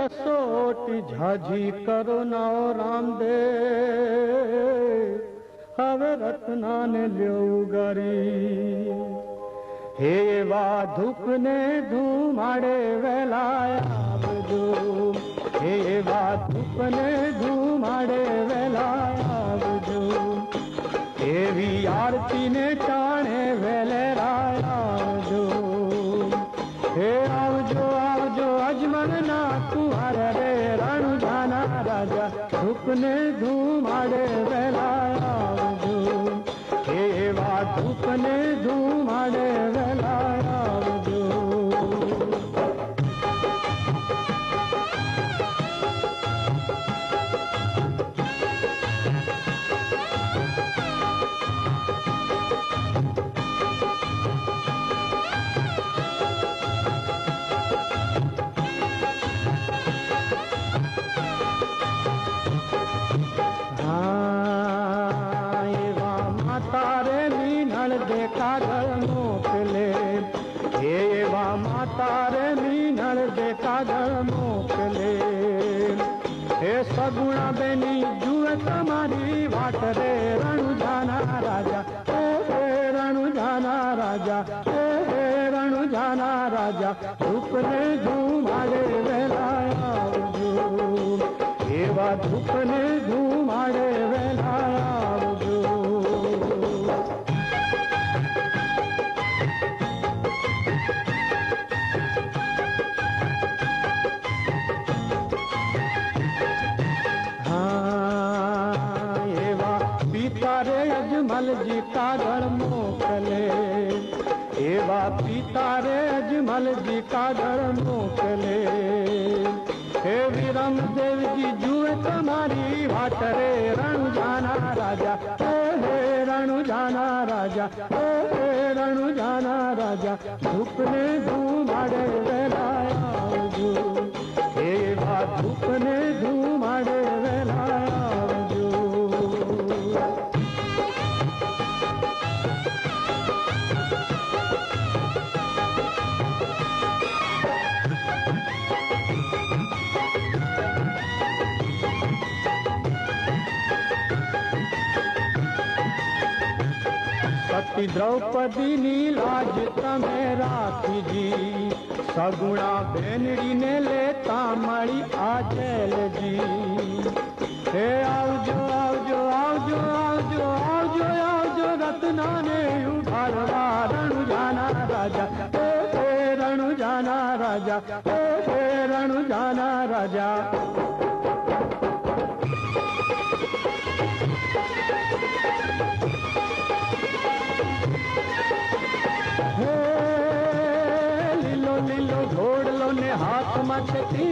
कसोटी झाझी करो नाओ रामदे हवे रत्ना ने ल्यो उगारी हे वा धूप ने धूमाड़े वेलाया आवजो हे वा धूप ने धूमाड़े वेलाया आवजो एवी आरती ने टाणे वेले राया आवजो हे आवजो आवजो अजमन ना तुम्हारे रे रणु जाना राजा धूप ने धूमाड़े वेलाया आवजो हे वा धूप ने धूमाड़े वेलाया आवजो देखा घर मोकले हे वा माता रे मीनल देखा घर मोकले हे सगुणा बेनी जुए तुम्हारी वाट रे रणु जाना राजा हे रणु जाना राजा हे रणु जाना राजा धूप ने धूमाड़े वेलाया आवजो हे वा धूप ने धूमाड़े वेलाया आवजो रे अजमल जी का घर मोकले एवा पिता रे अजमल जी का घर मोकले हे वीरम देव जी जुए तुम्हारी वाट रे रणु जाना राजा हे रणु जाना राजा हे रणु जाना राजा धूप ने धूमाड़े वेलाया आवजो हे वा धूप ने धूमाड़े वेलाया आवजो सती द्रौपदी नी लाज तमे राखी जी सगुणा बेनड़ी ने लेता मड़ी आ जेल जी हे आवजो आवजो आवजो आवजो आवजो आवजो रत्ना ने उभारवा रणु जाना राजा हे रणु जाना राजा हे रणु जाना राजा लीलो घोड़ लो ने हाथ मचती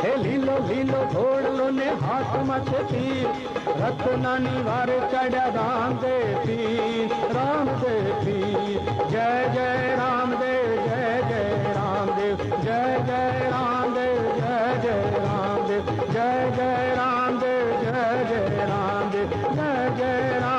हे लीलो लीलो घोड़ लो ने हाथ मचती रत्ना निवार चढ़ा राम देती जय जय रामदेव जय जय रामदेव जय जय रामदेव जय जय रामदेव जय जय रामदेव जय जय रामदेव जय जय राम